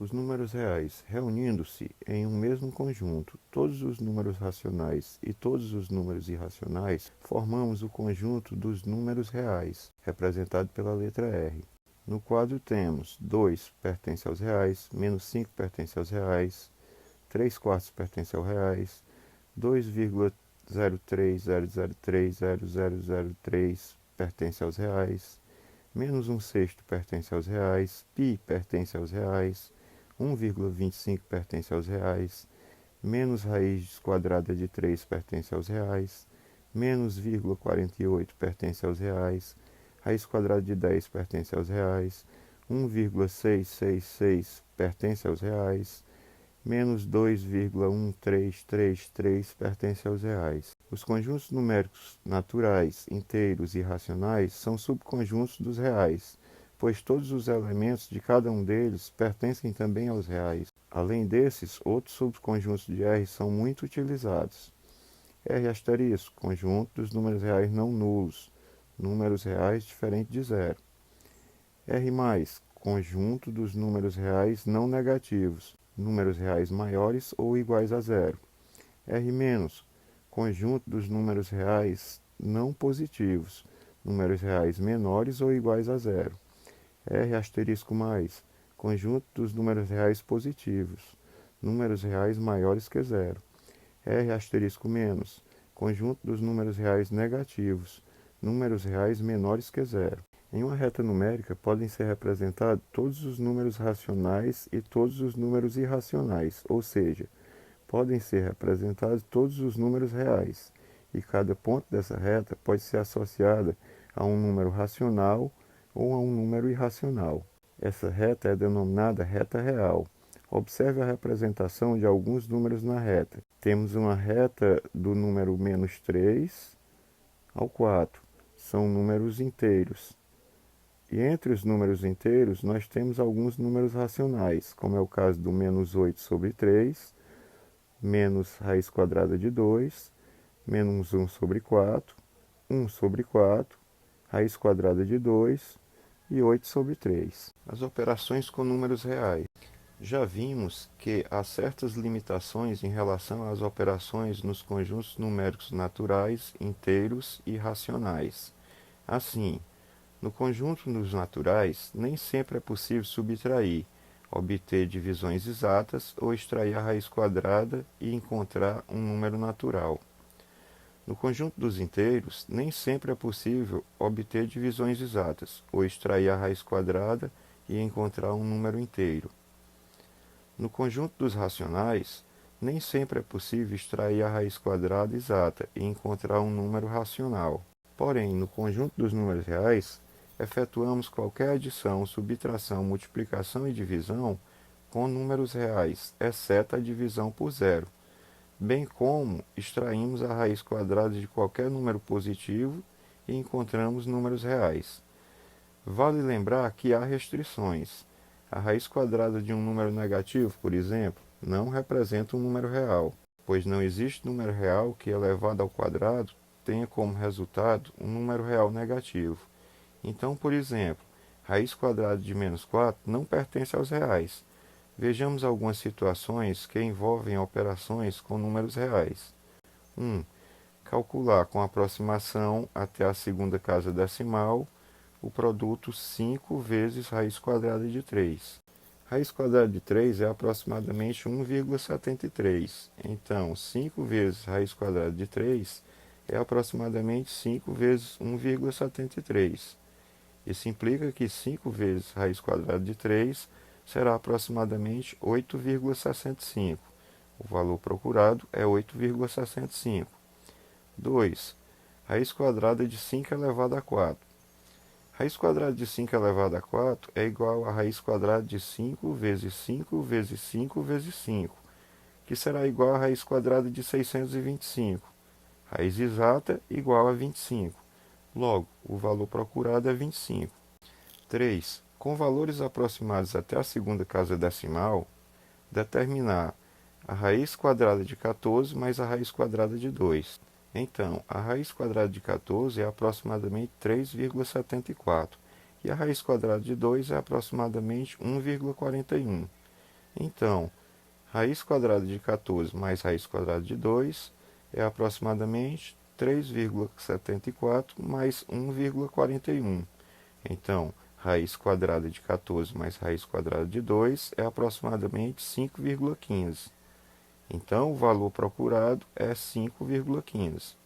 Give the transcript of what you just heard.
Os números reais, reunindo-se em um mesmo conjunto, todos os números racionais e todos os números irracionais, formamos o conjunto dos números reais, representado pela letra R. No quadro temos 2 pertence aos reais, menos 5 pertence aos reais, 3 quartos pertence aos reais, 2,03003003003 pertence aos reais, menos 1/6 pertence aos reais, π pertence aos reais, 1,25 pertence aos reais, menos raiz quadrada de 3 pertence aos reais, menos vírgula 48 pertence aos reais, raiz quadrada de 10 pertence aos reais, 1,666 pertence aos reais, menos 2,1333 pertence aos reais. Os conjuntos numéricos naturais, inteiros e racionais são subconjuntos dos reais, pois todos os elementos de cada um deles pertencem também aos reais. Além desses, outros subconjuntos de R são muito utilizados. R asterisco, conjunto dos números reais não nulos, números reais diferentes de zero. R+, conjunto dos números reais não negativos, números reais maiores ou iguais a zero. R-, conjunto dos números reais não positivos, números reais menores ou iguais a zero. R asterisco mais, conjunto dos números reais positivos, números reais maiores que zero. R asterisco menos, conjunto dos números reais negativos, números reais menores que zero. Em uma reta numérica podem ser representados todos os números racionais e todos os números irracionais, ou seja, podem ser representados todos os números reais, e cada ponto dessa reta pode ser associada a um número racional ou a um número irracional. Essa reta é denominada reta real. Observe a representação de alguns números na reta. Temos uma reta do número menos 3 ao 4. São números inteiros. E entre os números inteiros, nós temos alguns números racionais, como é o caso do menos 8 sobre 3, menos raiz quadrada de 2, menos 1 sobre 4, 1 sobre 4, raiz quadrada de 2 e 8 sobre 3. As operações com números reais. Já vimos que há certas limitações em relação às operações nos conjuntos numéricos naturais, inteiros e racionais. Assim, no conjunto dos naturais, nem sempre é possível subtrair, obter divisões exatas ou extrair a raiz quadrada e encontrar um número natural. No conjunto dos inteiros, nem sempre é possível obter divisões exatas ou extrair a raiz quadrada e encontrar um número inteiro. No conjunto dos racionais, nem sempre é possível extrair a raiz quadrada exata e encontrar um número racional. Porém, no conjunto dos números reais, efetuamos qualquer adição, subtração, multiplicação e divisão com números reais, exceto a divisão por zero, bem como extraímos a raiz quadrada de qualquer número positivo e encontramos números reais. Vale lembrar que há restrições. A raiz quadrada de um número negativo, por exemplo, não representa um número real, pois não existe número real que, elevado ao quadrado, tenha como resultado um número real negativo. Então, por exemplo, raiz quadrada de menos 4 não pertence aos reais. Vejamos algumas situações que envolvem operações com números reais. 1. Calcular com aproximação até a segunda casa decimal o produto 5 vezes raiz quadrada de 3. Raiz quadrada de 3 é aproximadamente 1,73. Então, 5 vezes raiz quadrada de 3 é aproximadamente 5 vezes 1,73. Isso implica que 5 vezes raiz quadrada de 3 será aproximadamente 8,65. O valor procurado é 8,65. 2. Raiz quadrada de 5 elevado a 4. Raiz quadrada de 5 elevado a 4 é igual a raiz quadrada de 5 vezes 5 vezes 5 vezes 5, que será igual a raiz quadrada de 625. Raiz exata igual a 25. Logo, o valor procurado é 25. 3. Com valores aproximados até a segunda casa decimal, determinar a raiz quadrada de 14 mais a raiz quadrada de 2. Então, a raiz quadrada de 14 é aproximadamente 3,74 e a raiz quadrada de 2 é aproximadamente 1,41. Então, raiz quadrada de 14 mais raiz quadrada de 2 é aproximadamente 3,74 mais 1,41. Então, raiz quadrada de 14 mais raiz quadrada de 2 é aproximadamente 5,15. Então, o valor procurado é 5,15.